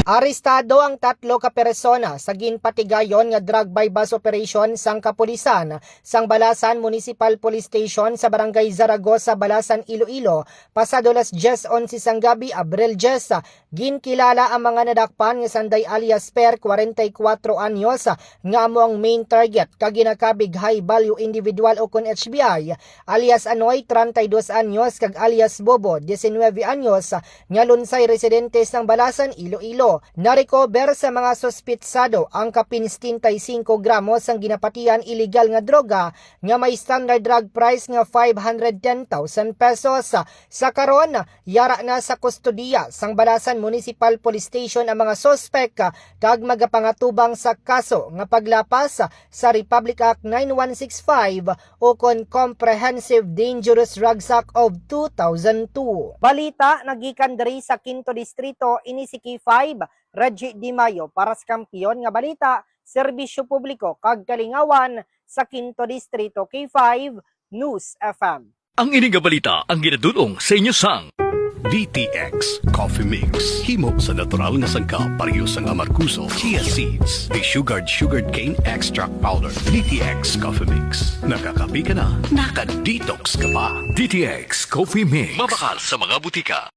Arestado ang 3 ka persona sa ginpatigayon nga drug bypass operation sang kapulisan sang Balasan Municipal Police Station sa Barangay Zaragoza, Balasan, Iloilo pasado las 10:11 sang gabi, Abril 10. Ginkilala ang mga nadakpan nga sanday alias Per 44 anyos nga amo ang main target kag ginakabig high value individual o kon HBI alias Anoy 32 anyos kag alias Bobo 19 anyos nga lunsay residente sang Balasan, Iloilo. Narecover sa mga sospitsado ang kapin 75 gramos ang ginapatian illegal nga droga nga may standard drug price nga 510,000 pesos. Sa karon, yara na sa kustodiya sang Balasan Municipal Police Station ang mga sospek kag magapangatubang sa kaso nga paglapas sa Republic Act 9165 o kon Comprehensive Dangerous Drugs Act of 2002. Balita nagikan diri sa 5th Distrito ini si K5 Reggie Di Mayo para sa kampiyon nga balita, serbisyo publiko kag kalingawan sa 5th Distrito K5 News FM. Ang ining balita ang ginadulong sa inyo sang DTX Coffee Mix. Himo sa natural nga sangkap pareho sang amarkuso, chia seeds, desugared sugared cane extract powder. DTX Coffee Mix. Nakakapi ka na, naka-detox ka pa. DTX Coffee Mix. Mabakal sa mga butika.